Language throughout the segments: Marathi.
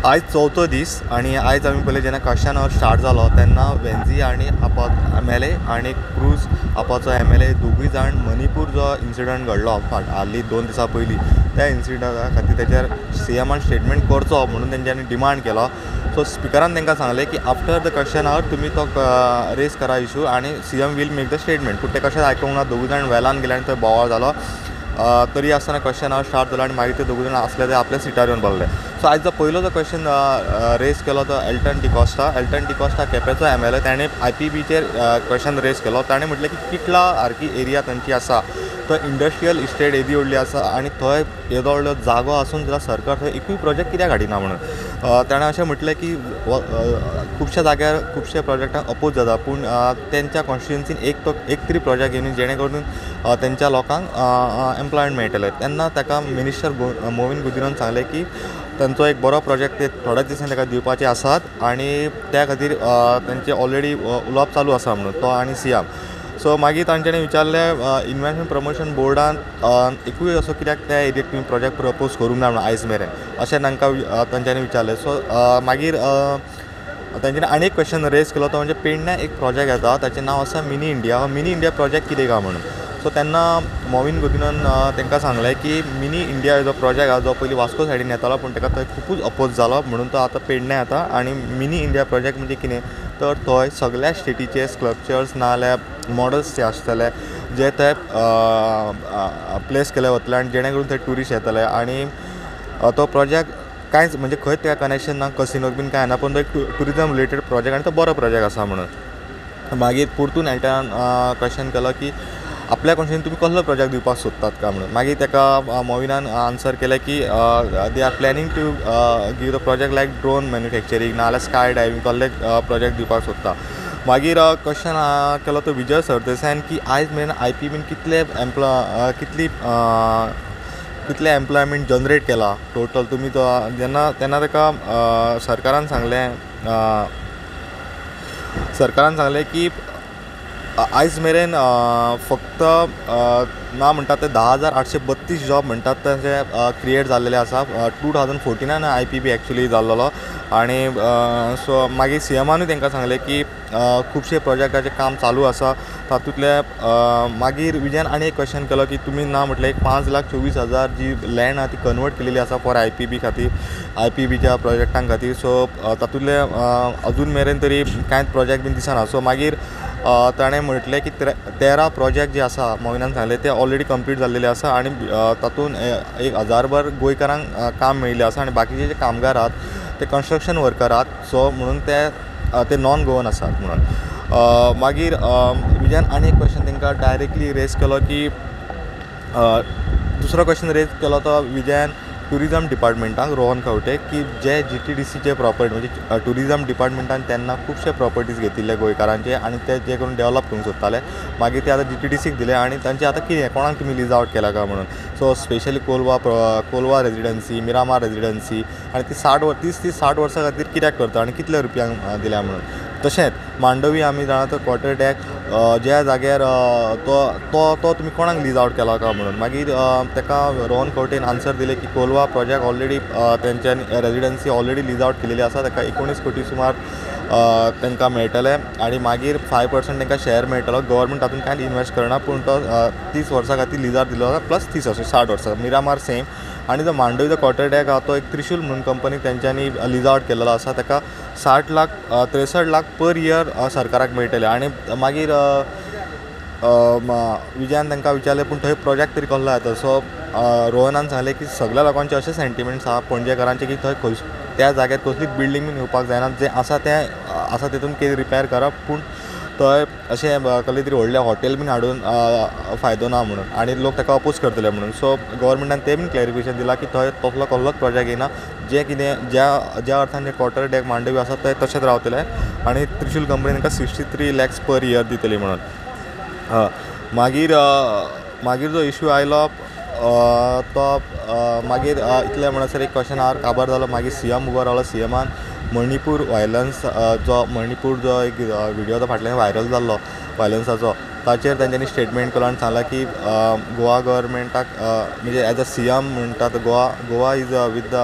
आज चवथो दीस आणि आज आमी पयले जेन्ना क्वेश्चन आवर स्टार्ट जालो तेन्ना वेन्झी आणि आपोवप MLA आणि क्रूज आपोवचो MLA दोगूय जाण मणिपूर जो इन्सिडंट घडलो हालीं 2 दिसां पयलीं त्या इन्सिडंटा खातीर तेचेर CMान स्टेटमेंट करचो म्हणून तेंच्यांनी डिमांड केलो. सो स्पिकरान तांकां सांगलें की आफ्टर द क्वेश्चन आवर तुमी तो रेज करा इशू आणि CM will make the statement. पूण ते कशेंच आयकूंक ना, दोगूय जाण वेलान गेले आनी थंय बोवाळ जालो. तरी आसतना क्वेश्चन आवर स्टार्ट जालो आनी मागीर ते दोगूय जाण आसले ते आपल्या सिटार येवन बसले. सो आयज जो पयलो जो क्वेश्चन रेज केलो तो एल्टन डिकॉस्टा केपेंचो MLA. ताणें IPBचेर क्वेश्चन रेज केलो. ताणें म्हटलें की किटला सारकी एरिया तांची आसा थंय इंडस्ट्रियल इस्टेट येदी व्हडली आसा आनी थंय येदो व्हडलो जागो आसून सुद्दां सरकार थंय एकूय प्रोजेक्ट कित्याक हाडिना म्हणून. ताणें अशें म्हटलें की खुबश्या जाग्यार खुबशे प्रोजेक्टांक अपोज जाता पूण तेंच्या कॉन्स्टिट्युएन्सीन एक तरी प्रोजेक्ट येवन जेणे करून तेंच्या लोकांक एम्प्लॉयमेंट मेळटलें. तेन्ना ताका मिनिस्टर मोविन गुदिन्यान सांगलें की तांचो एक बरो प्रोजेक्ट ते थोड्याच दिसांनी ताका दिवपाचे आसात आनी त्या खातीर तेंचे ऑलरेडी उलोवप चालू आसा म्हणून तो आनी CM. सो मागीर तांच्यांनी विचारलें इन्व्हेस्टमेंट प्रमोशन बोर्डान एकूय असो कित्याक त्या एरियेक तुमी प्रोजेक्ट प्रपोज करूंक ना म्हणून आयज मेरेन अशें तांच्यांनी विचारलें. सो मागीर तांच्यांनी आनी एक क्वेश्चन रेज केलो तो म्हणजे पेडण्या एक प्रोजेक्ट येता ताचें नांव आसा मिनी इंडिया प्रोजेक्ट कितें काय म्हणून. सो तेन्ना मोविन गुदिन्यान तांकां सांगलें की मिनी इंडिया जो प्रोजेक्ट आसा जो पयलीं वास्को सायडीन येतालो पूण ताका थंय खुबूच अपोज जालो म्हणून तो आतां पेडण्या येता. आनी मिनी इंडिया प्रोजेक्ट म्हणजे कितें तर थंय सगळ्या स्टेटीचे स्कल्पचर्स नाजाल्यार मॉडल्स जे आसतले जे थंय प्लेस केले वतले आनी जेणे करून थंय ट्युरिस्ट येतले. आनी तो प्रोजेक्ट कांयच म्हणजे खंयच त्या कनेक्शन ना कसिनोक बीन कांय ना पूण तो एक ट्युरिजम रिलेटेड प्रोजेक्ट आनी तो बरो प्रोजेक्ट आसा म्हणून. मागीर परतून एल्टनान क्वेश्चन केलो की आपल्या कॉन्स्टिट्युएन्सीन तुमी कसलो प्रोजेक्ट दिवपाक सोदतात काय म्हणून. मागीर ताका मोविनान आन्सर केलें की they are planning to give the project like drone manufacturing नाजाल्यार स्काय डायवींग कसले प्रोजेक्ट दिवपाक सोदता. मागीर क्वेश्चन केलो तो विजय सरदेसायन की आयज मेरेन IPBन कितले एम्प्लॉयमेंट जनरेट केला टोटल तुमी तो तेन्ना ताका सरकारान सांगलें की आयज मेरेन फक्त ना म्हणटात ते 10,832 जॉब म्हणटात ते क्रिएट जाल्लेले आसा. 2014 IPB एक्चुली जाल्लो आनी सो मागीर CMानूय तांकां सांगलें की खुबशे प्रोजेक्टाचें काम चालू आसा तातूंतले. मागीर विजयान आनी एक क्वेश्चन केलो की तुमी ना म्हटलें एक 5,24,000 जी लँड आसा ती कन्वर्ट केलेली आसा फॉर IPB खातीर IPBच्या प्रोजेक्टां खातीर. सो तातूंतले अजून मेरेन तरी कांयच प्रोजेक्ट बीन दिसना. सो मागीर ताणें म्हटलें की 13 प्रोजेक्ट जे आसा मोविनान सांगलें ते ऑलरेडी कंप्लीट जाल्लेले आसा आनी तातूंत 1,000 गोंयकारांक काम मेळिल्लें आसा आनी बाकीचे जे कामगार आहात ते कन्स्ट्रक्शन वर्कर आहात. सो म्हणून ते नॉन गोवन आसात म्हणून. मागीर विजयान आनी एक क्वेश्चन तांकां डायरेक्टली रेज केलो की दुसरो क्वेश्चन रेज केलो तो विजयान ट्युरिजम डिपार्टमेंटाक रोहन खंवटे की जे GTDCचे प्रॉपर्टी म्हणजे ट्युरिजम डिपार्टमेंटान तेन्ना खुबशे प्रॉपर्टीज घेतिल्ले गोंयकारांचे आनी ते जे करून डेवलप करूंक सोदताले मागीर ते आतां GTDCक दिले आनी तांचे आतां कितें कोणाक तुमी लीज आवट केला काय म्हणून. So specially Kolwa residency Miramar residency आनी ती 30-60 वर्सां खातीर कित्याक करता आनी कितले रुपयांक दिल्या म्हणून. तशेंच मांडवी आमी जाणा तो क्वॉर्टर डॅक ज्या जाग्यार तो तुमी कोणाक लीज आवट केला काय म्हणून. मागीर ताका रोहन खंवटेन आन्सर दिलें की कोलवा प्रोजेक्ट ऑलरेडी तेंच्यांनी रेजिडन्सी ऑलरेडी लीज आवट केलेली आसा ताका 19 कोटी सुमार तांकां मेळटले आनी मागीर 5% तांकां शेअर मेळटलो. गव्हर्मेंट तातूंत कांयच इन्वेस्ट करना पूण तो 30 वर्सां खातीर लिजार दिलो आसा प्लस 30 वर्सां 60 वर्सां. मिरामार सेम आनी जो मांडवी जो क्वॉर्टर डॅक आहा तो एक त्रिशूल म्हणून कंपनीक तेंच्यांनी लीज आवट केलेलो आसा ताका 63 लाख पर इयर सरकाराक मेळटले. आनी मागीर विजयान तांकां विचारलें पूण थंय प्रोजेक्ट तरी कसलो येता. सो रोहनान सांगलें की सगळ्या लोकांचे अशे सेंटिमेंट्स आहा पणजेकारांचे की थंय त्या जाग्यार कसलीच बिल्डींग बीन येवपाक जायना. जे आसा तें आसा तितून कितें रिपेर करप पूण थंय अशें कसलें तरी व्हडलें हॉटेल बीन हाडून फायदो ना म्हणून आनी लोक ताका अपोज करतले म्हणून. सो गव्हर्मेंटान तें बीन क्लॅरिफिकेशन दिलां की थंय तसलो कसलोच प्रोजेक्ट येना. जे कितें ज्या अर्थान जे क्वॉर्टर डॅक मांडवी आसा ते तशेंच रावतले आनी त्रिशूल कंपनी तांकां 63 lakhs पर इयर दितली म्हणून. मागीर जो इशू आयलो तो मागीर इतलें म्हणसर एक क्वेश्चन आवर काबार जालो. मागीर CM उबो रावलो. CMान मणिपूर वायलन्स जो एक व्हिडियो तो फाटल्यान व्हायरल जाल्लो वायलन्साचो ताचेर तांच्यांनी स्टेटमेंट केलो आनी सांगलां की गोवा गव्हर्मेंटाक म्हणजे एज अ CM म्हणटात Goa is with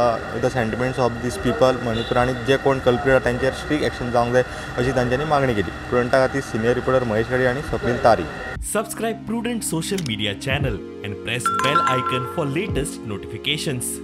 the sentiments of these people Manipur आनी जे कोण कल्प्रीट आसा तांचेर स्ट्रिक्ट एक्शन जावंक जाय अशी तांच्यांनी मागणी केली. प्रुडंटा खातीर सिनियर रिपोर्टर महेश गडे आनी स्वप्नील तारी. Subscribe Prudent social media channel and press bell icon for latest notifications.